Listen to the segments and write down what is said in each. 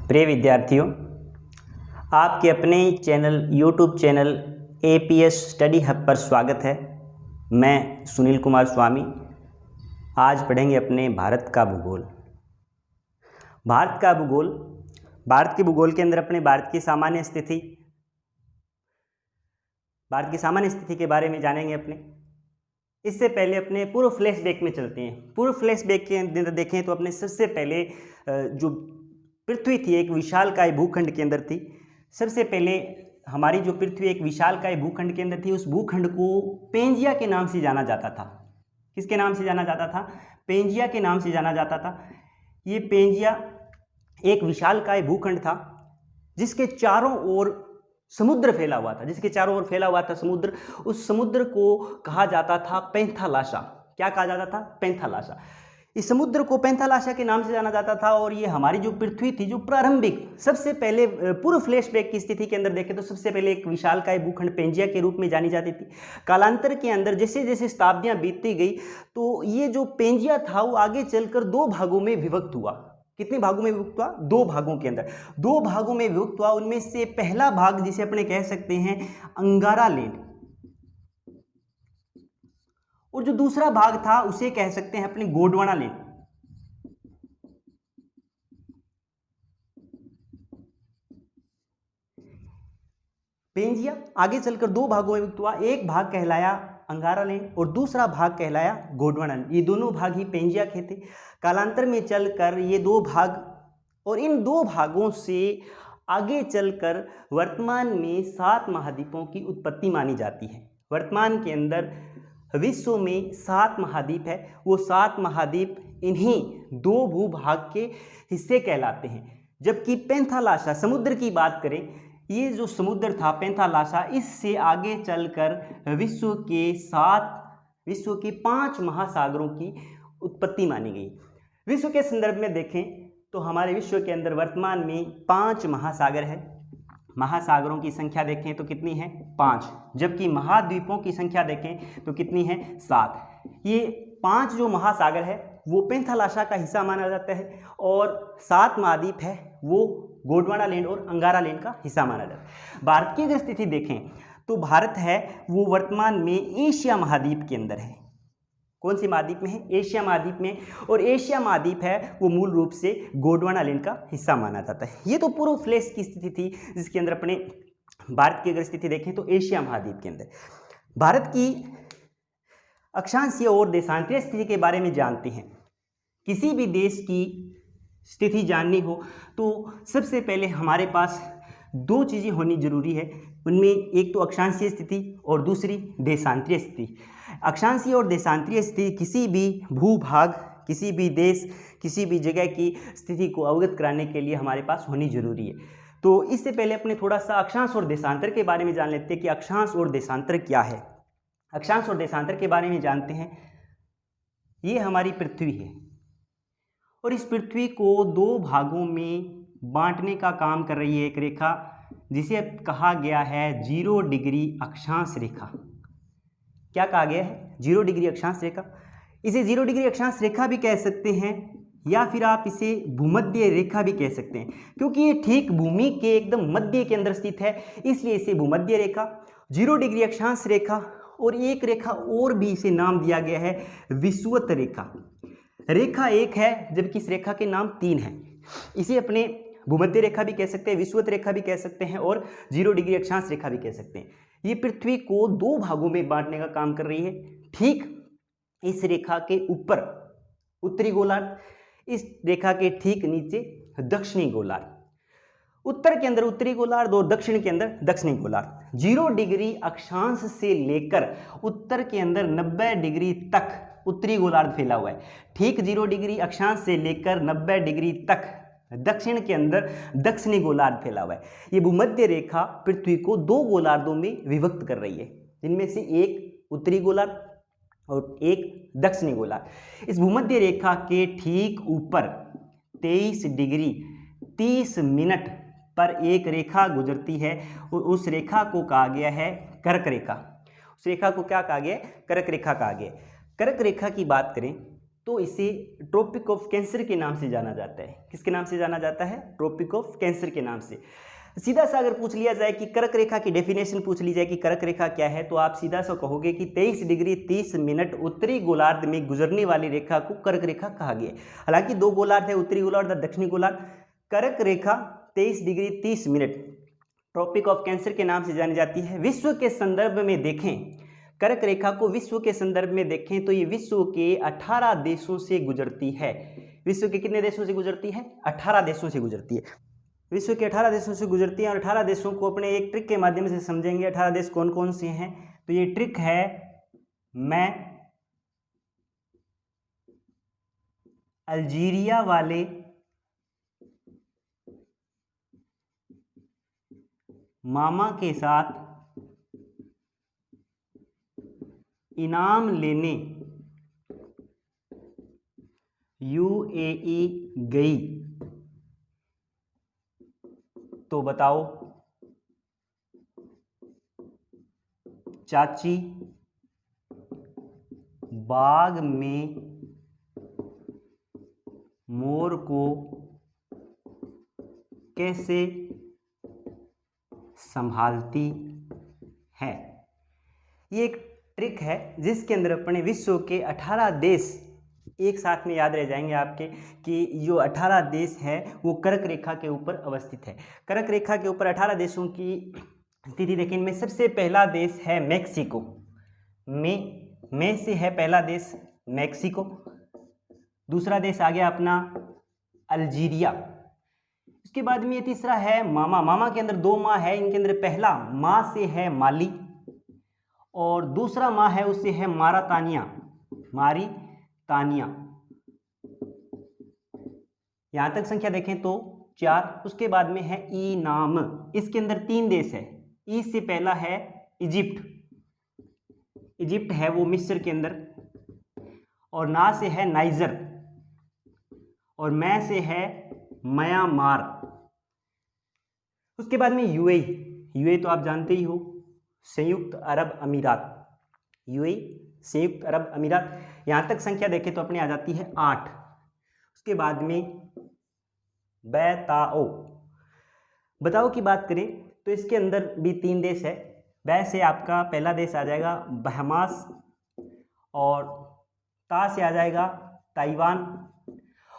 प्रिय विद्यार्थियों, आपके अपने YouTube channel APS study hub पर स्वागत है। मैं सुनील कुमार स्वामी। आज पढ़ेंगे अपने भारत का भूगोल। भारत का भूगोल, भारत के भूगोल के अंदर अपने भारत की सामान्य स्थिति के बारे में जानेंगे अपने। इससे पहले अपने पूर्व फ्लैशबैक में चलते हैं। पूर्व फ्लैशबैक के अंदर देखें तो अपने सबसे पहले जो पृथ्वी थी एक विशालकाय भूखंड के अंदर थी। सबसे पहले हमारी जो पृथ्वी एक विशालकाय भूखंड के अंदर थी, उस भूखंड को पेंजिया के नाम से जाना जाता था। किसके नाम से जाना जाता था? पेंजिया के नाम से जाना जाता था। ये पेंजिया एक विशालकाय भूखंड था जिसके चारों ओर समुद्र फैला हुआ था। समुद्र, उस समुद्र को कहा जाता था पैंथालाशा। क्या कहा जाता था? पैंथालाशा। इस समुद्र को पैंथालाशा के नाम से जाना जाता था। और ये हमारी जो पृथ्वी थी, जो प्रारंभिक सबसे पहले पूर्व फ्लैशबैक की स्थिति के अंदर देखें तो सबसे पहले एक विशालकाय भूखंड पेंजिया के रूप में जानी जाती थी। कालांतर के अंदर जैसे जैसे शताब्दियां बीतती गई तो ये जो पेंजिया था वो आगे चलकर दो भागों में विभक्त हुआ। कितने भागों में विभक्त हुआ? दो भागों के अंदर, दो भागों में विभक्त हुआ। उनमें से पहला भाग जिसे अपने कह सकते हैं अंगारा लैंड, और जो दूसरा भाग था उसे कह सकते हैं अपने गोंडवाना लैंड। पेंजिया आगे चलकर दो भागों में विभक्त हुआ। एक भाग कहलाया अंगारा लैंड और दूसरा भाग कहलाया गोंडवाना लैंड। ये दोनों भाग ही पेंजिया के थे। कालांतर में चलकर ये दो भाग, और इन दो भागों से आगे चलकर वर्तमान में 7 महाद्वीपों की उत्पत्ति मानी जाती है। वर्तमान के अंदर विश्व में 7 महाद्वीप है। वो 7 महाद्वीप इन्हीं दो भूभाग के हिस्से कहलाते हैं। जबकि पैंथालाशा समुद्र की बात करें, ये जो समुद्र था पैंथालाशा, इससे आगे चलकर विश्व के 5 महासागरों की उत्पत्ति मानी गई। विश्व के संदर्भ में देखें तो हमारे विश्व के अंदर वर्तमान में 5 महासागर है। महासागरों की संख्या देखें तो कितनी है? 5। जबकि महाद्वीपों की संख्या देखें तो कितनी है? 7। ये 5 जो महासागर है वो पैंथालाशा का हिस्सा माना जाता है, और 7 महाद्वीप है वो गोंडवाना लैंड और अंगारा लैंड का हिस्सा माना जाता है। भारत की अगर स्थिति देखें तो भारत है वो वर्तमान में एशिया महाद्वीप के अंदर है। कौन सी महाद्वीप में है? एशिया महाद्वीप में। और एशिया महाद्वीप है वो मूल रूप से गोंडवाना लैंड का हिस्सा माना जाता है। ये तो पूर्व फ्लैश की स्थिति थी जिसके अंदर अपने भारत की अगर स्थिति देखें तो एशिया महाद्वीप के अंदर। भारत की अक्षांशीय और देशांतरीय स्थिति के बारे में जानते हैं। किसी भी देश की स्थिति जाननी हो तो सबसे पहले हमारे पास 2 चीज़ें होनी जरूरी है। उनमें एक तो अक्षांशीय स्थिति और दूसरी देशांतरीय स्थिति। अक्षांशीय और देशांतरीय स्थिति किसी भी भूभाग, किसी भी देश, किसी भी जगह की स्थिति को अवगत कराने के लिए हमारे पास होनी जरूरी है। तो इससे पहले अपने थोड़ा सा अक्षांश और देशांतर के बारे में जान लेते हैं कि अक्षांश और देशांतर क्या है। अक्षांश और देशांतर के बारे में जानते हैं। ये हमारी पृथ्वी है और इस पृथ्वी को 2 भागों में बांटने का काम कर रही है एक रेखा जिसे कहा गया है 0 डिग्री अक्षांश रेखा। क्या कहा गया है? 0 डिग्री अक्षांश रेखा। इसे 0 डिग्री अक्षांश रेखा भी कह सकते हैं या फिर आप इसे भूमध्य रेखा भी कह सकते हैं, क्योंकि ये ठीक भूमि के एकदम मध्य के अंदर स्थित है, इसलिए इसे भूमध्य रेखा, 0 डिग्री अक्षांश रेखा। और एक रेखा और भी इसे नाम दिया गया है विषुवत रेखा। रेखा एक है जबकि इस रेखा के नाम 3 हैं। इसे अपने भूमध्य रेखा भी कह सकते हैं, विषुवत रेखा भी कह सकते हैं और 0 डिग्री अक्षांश रेखा भी कह सकते हैं। ये पृथ्वी को 2 भागों में बांटने का काम कर रही है। ठीक इस रेखा के ऊपर उत्तरी गोलार्ध, इस रेखा के ठीक नीचे दक्षिणी गोलार्ध। उत्तर के अंदर उत्तरी गोलार्ध और दक्षिण के अंदर दक्षिणी गोलार्ध। 0 डिग्री अक्षांश से लेकर उत्तर के अंदर 90 डिग्री तक उत्तरी गोलार्ध फैला हुआ है। ठीक 0 डिग्री अक्षांश से लेकर 90 डिग्री तक दक्षिण के अंदर दक्षिणी गोलार्ध फैला हुआ है। ये भूमध्य रेखा पृथ्वी को 2 गोलार्धों में विभक्त कर रही है, जिनमें से एक उत्तरी गोलार्ध और एक दक्षिणी गोलार्ध। इस भूमध्य रेखा के ठीक ऊपर 23 डिग्री 30 मिनट पर एक रेखा गुजरती है और उस रेखा को कहा गया है कर्क रेखा। उस रेखा को क्या कहा गया है? कर्क रेखा कहा गया है। कर्क रेखा की बात करें तो इसे ट्रॉपिक ऑफ कैंसर के नाम से जाना जाता है। किसके नाम से जाना जाता है? ट्रॉपिक ऑफ कैंसर के नाम से। सीधा सा अगर पूछ लिया जाए कि कर्क रेखा की डेफिनेशन पूछ ली जाए कि कर्क रेखा क्या है, तो आप सीधा सा कहोगे कि 23 डिग्री 30 मिनट उत्तरी गोलार्ध में गुजरने वाली रेखा को कर्क रेखा कहा गया है। हालांकि दो गोलार्ध है, उत्तरी गोलार्ध और दक्षिणी गोलार्ध। कर्क रेखा 23 degree 30 minute tropic of cancer के नाम से जानी जाती है। विश्व के संदर्भ में देखें, कर्क रेखा को विश्व के संदर्भ में देखें तो ये विश्व के 18 देशों से गुजरती है। विश्व के कितने देशों से गुजरती है? 18 देशों से गुजरती है। विश्व के 18 देशों से गुजरती है और 18 देशों को अपने एक ट्रिक के माध्यम से समझेंगे। 18 देश कौन कौन से हैं? तो ये ट्रिक है, मैं अल्जीरिया वाले मामा के साथ इनाम लेने यूएई गई, तो बताओ चाची बाग में मोर को कैसे संभालती है। ये एक ट्रिक है जिसके अंदर अपने विश्व के 18 देश एक साथ में याद रह जाएंगे आपके कि जो 18 देश है वो कर्क रेखा के ऊपर अवस्थित है। कर्क रेखा के ऊपर 18 देशों की स्थिति देखें। इनमें सबसे पहला देश है मैक्सिको। में से है पहला देश मैक्सिको। दूसरा देश आ गया अपना अल्जीरिया। उसके बाद में ये तीसरा है मामा। मामा के अंदर दो माँ है, इनके अंदर पहला माँ से है माली और दूसरा माँ है उससे है मारितानिया। यहां तक संख्या देखें तो 4। उसके बाद में है ईनाम। इसके अंदर 3 देश है। ई से पहला है इजिप्ट। इजिप्ट है वो मिस्र के अंदर, और ना से है नाइजर, और मैं से है म्यांमार। उसके बाद में यूएई तो आप जानते ही हो, संयुक्त अरब अमीरात। यूएई संयुक्त अरब अमीरात। यहां तक संख्या देखें तो अपने आ जाती है 8। उसके बाद में बताओ की बात करें तो इसके अंदर भी 3 देश है। बै से आपका पहला देश आ जाएगा बहमास, और ता से आ जाएगा ताइवान,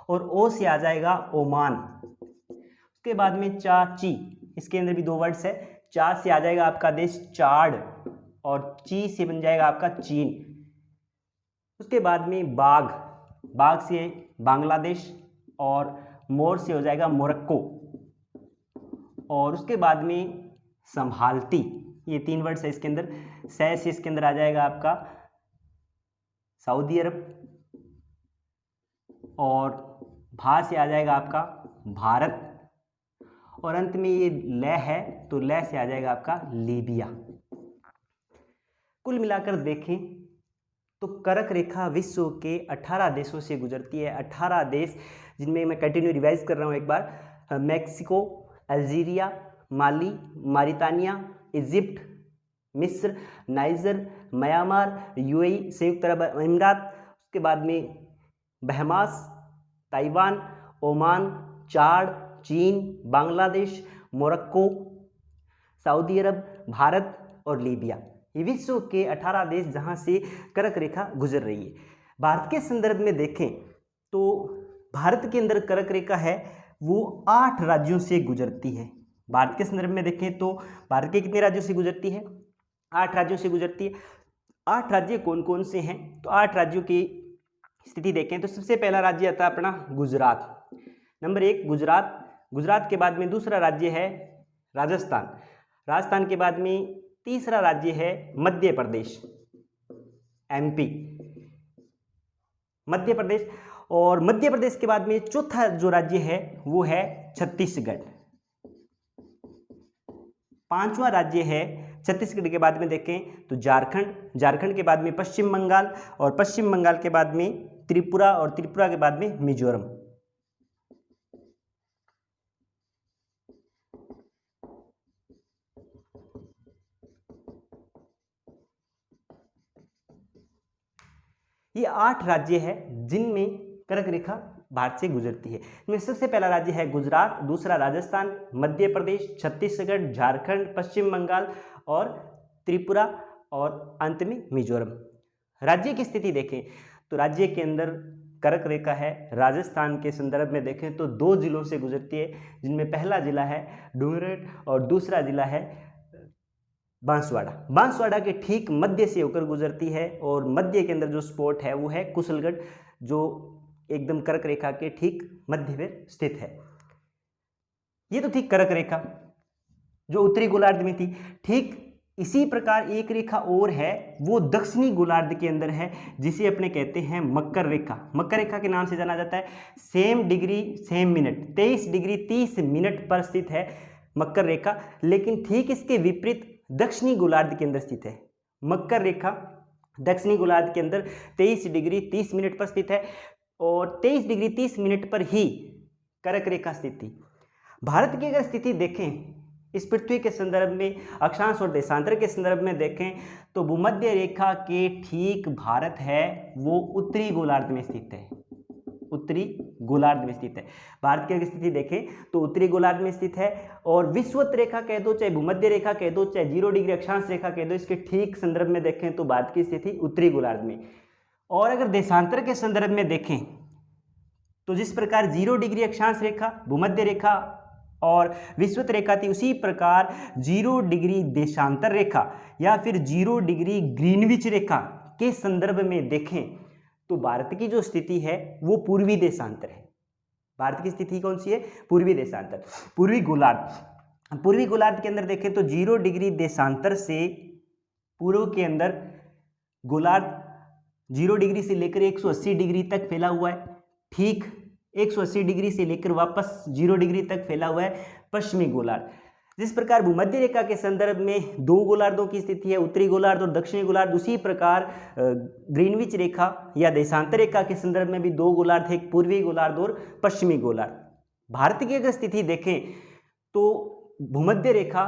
और ओ से आ जाएगा ओमान। उसके बाद में चाची, इसके अंदर भी 2 वर्ड्स है। चा से आ जाएगा आपका देश चाड, और ची से बन जाएगा आपका चीन। उसके बाद में बाग से बांग्लादेश, और मोर से हो जाएगा मोरक्को, और उसके बाद में संभालती, ये 3 वर्ड्स है इसके अंदर। सै से इसके अंदर आ जाएगा आपका सऊदी अरब, और भा से आ जाएगा आपका भारत, और अंत में ये लय है तो लय से आ जाएगा आपका लीबिया। कुल मिलाकर देखें तो कर्क रेखा विश्व के 18 देशों से गुजरती है। 18 देश जिनमें मैं कंटिन्यू रिवाइज कर रहा हूँ एक बार। मैक्सिको, अल्जीरिया, माली, मारितानिया, इजिप्ट, मिस्र, नाइजर, म्यांमार, यूएई संयुक्त अरब अमीरात, उसके बाद में बहमास, ताइवान, ओमान, चाड, चीन, बांग्लादेश, मोरक्को, सऊदी अरब, भारत और लीबिया। ये विश्व के 18 देश जहां से कर्क रेखा गुजर रही है। भारत के संदर्भ में देखें तो भारत के अंदर कर्क रेखा है वो 8 राज्यों से गुजरती है। भारत के संदर्भ में देखें तो भारत के कितने राज्यों से गुजरती है? 8 राज्यों से गुजरती है। 8 राज्य कौन कौन से हैं? तो 8 राज्यों की स्थिति देखें तो सबसे पहला राज्य आता है अपना गुजरात। नंबर 1 गुजरात। गुजरात के बाद में दूसरा राज्य है राजस्थान। राजस्थान के बाद में तीसरा राज्य है मध्य प्रदेश, एमपी, मध्य प्रदेश। और मध्य प्रदेश के बाद में चौथा जो राज्य है वो है छत्तीसगढ़। 5वां राज्य है छत्तीसगढ़ के बाद में देखें तो झारखंड। झारखंड के बाद में पश्चिम बंगाल, और पश्चिम बंगाल के बाद में त्रिपुरा, और त्रिपुरा के बाद में मिजोरम। ये 8 राज्य है। जिनमें कर्क रेखा भारत से गुजरती है। इनमें सबसे पहला राज्य है गुजरात, दूसरा राजस्थान, मध्य प्रदेश, छत्तीसगढ़, झारखंड, पश्चिम बंगाल और त्रिपुरा और अंत में मिजोरम। राज्य की स्थिति देखें तो राज्य के अंदर कर्क रेखा है। राजस्थान के संदर्भ में देखें तो 2 जिलों से गुजरती है, जिनमें पहला जिला है डूंगरगढ़ और दूसरा जिला है बांसवाड़ा। बांसवाड़ा के ठीक मध्य से होकर गुजरती है और मध्य के अंदर जो स्पॉट है वो है कुशलगढ़, जो एकदम कर्क रेखा के ठीक मध्य में स्थित है। ये तो थी कर्क रेखा जो उत्तरी गोलार्ध में थी। ठीक इसी प्रकार एक रेखा और है, वो दक्षिणी गोलार्ध के अंदर है, जिसे अपने कहते हैं मकर रेखा। मकर रेखा के नाम से जाना जाता है। Same degree same minute, 23 degree 30 minute पर स्थित है मकर रेखा, लेकिन ठीक इसके विपरीत दक्षिणी गोलार्ध के अंदर स्थित है। मकर रेखा दक्षिणी गोलार्ध के अंदर 23 डिग्री 30 मिनट पर स्थित है और 23 डिग्री 30 मिनट पर ही कर्क रेखा स्थित थी। भारत की अगर स्थिति देखें इस पृथ्वी के संदर्भ में, अक्षांश और देशांतर के संदर्भ में देखें तो भूमध्य रेखा के ठीक भारत है वो उत्तरी गोलार्ध में स्थित है। उत्तरी गोलार्ध में स्थित है। भारत की अगर स्थिति देखें तो उत्तरी गोलार्ध में स्थित है और विषुवत रेखा कह दो, चाहे भूमध्य रेखा कह दो, चाहे 0 डिग्री अक्षांश रेखा कह दो, इसके ठीक संदर्भ में देखें तो भारत की स्थिति उत्तरी गोलार्ध में। और अगर देशांतर के संदर्भ में देखें तो जिस प्रकार 0 डिग्री अक्षांश रेखा, भूमध्य रेखा और विषुवत रेखा थी, उसी प्रकार 0 डिग्री देशांतर रेखा या फिर 0 डिग्री ग्रीनविच रेखा के संदर्भ में देखें तो भारत की जो स्थिति है वो पूर्वी देशांतर है। भारत की स्थिति कौन सी है? पूर्वी देशांतर, पूर्वी गोलार्ध। पूर्वी गोलार्ध के अंदर देखें तो 0 डिग्री देशांतर से पूर्व के अंदर गोलार्ध 0 डिग्री से लेकर 180 डिग्री तक फैला हुआ है। ठीक 180 डिग्री से लेकर वापस 0 डिग्री तक फैला हुआ है पश्चिमी गोलार्ध। जिस प्रकार भूमध्य रेखा के संदर्भ में 2 गोलार्धों की स्थिति है, उत्तरी गोलार्ध और दक्षिणी गोलार्ध, उसी प्रकार ग्रीनविच रेखा या देशांतर रेखा के संदर्भ में भी 2 गोलार्ध है, एक पूर्वी गोलार्ध और पश्चिमी गोलार्ध। भारत की अगर स्थिति देखें तो भूमध्य रेखा,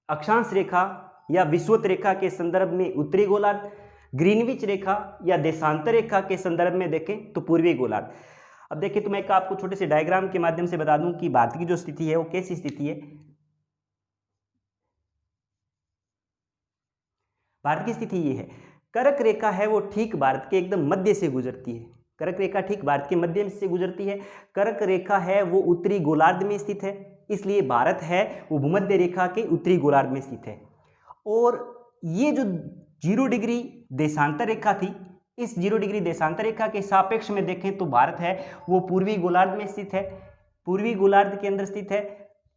अक्षांश रेखा या विषुवत रेखा के संदर्भ में उत्तरी गोलार्ध, ग्रीनविच रेखा या देशांतर रेखा के संदर्भ में देखें तो पूर्वी गोलार्ध। अब देखिए तो मैं आपको छोटे से डायग्राम के माध्यम से बता दूं कि भारत की जो स्थिति है वो कैसी स्थिति है। भारत की स्थिति ये है, कर्क रेखा है वो ठीक भारत के एकदम मध्य से गुजरती है। कर्क रेखा ठीक भारत के मध्य से गुजरती है। कर्क रेखा है वो उत्तरी गोलार्ध में स्थित है, इसलिए भारत है वो भूमध्य रेखा के उत्तरी गोलार्ध में स्थित है। और ये जो 0 डिग्री देशांतर रेखा थी, इस 0 डिग्री देशांतर रेखा के सापेक्ष में देखें तो भारत है वो पूर्वी गोलार्ध में स्थित है, पूर्वी गोलार्ध के अंदर स्थित है।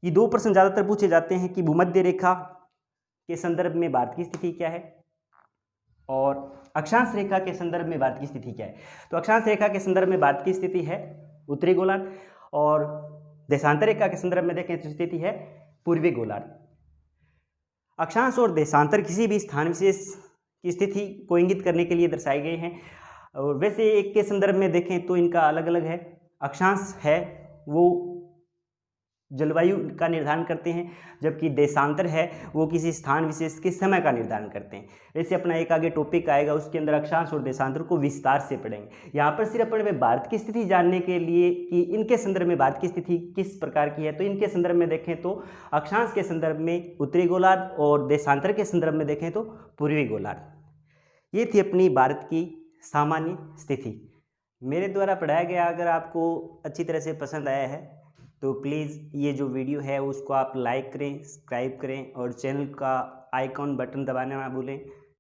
ये 2 प्रश्न ज़्यादातर पूछे जाते हैं कि भूमध्य रेखा के संदर्भ में भारत की स्थिति क्या है और अक्षांश रेखा के संदर्भ में भारत की स्थिति क्या है। तो अक्षांश रेखा के संदर्भ में भारत की स्थिति है उत्तरी गोलार्ध और देशांतर रेखा के संदर्भ में देखें तो स्थिति है पूर्वी गोलार्ध। अक्षांश और देशांतर किसी भी स्थान विशेष की स्थिति को इंगित करने के लिए दर्शाए गए हैं और वैसे एक के संदर्भ में देखें तो इनका अलग अलग है। अक्षांश है वो जलवायु का निर्धारण करते हैं, जबकि देशांतर है वो किसी स्थान विशेष के समय का निर्धारण करते हैं। वैसे अपना एक आगे टॉपिक आएगा, उसके अंदर अक्षांश और देशांतर को विस्तार से पढ़ेंगे। यहाँ पर सिर्फ अपने भारत की स्थिति जानने के लिए कि इनके संदर्भ में भारत की स्थिति किस प्रकार की है, तो इनके संदर्भ में देखें तो अक्षांश के संदर्भ में उत्तरी गोलार्ध और देशांतर के संदर्भ में देखें तो पूर्वी गोलार्ध। ये थी अपनी भारत की सामान्य स्थिति। मेरे द्वारा पढ़ाया गया अगर आपको अच्छी तरह से पसंद आया है तो प्लीज़ ये जो वीडियो है उसको आप लाइक करें, सब्सक्राइब करें और चैनल का आइकॉन बटन दबाना ना भूलें।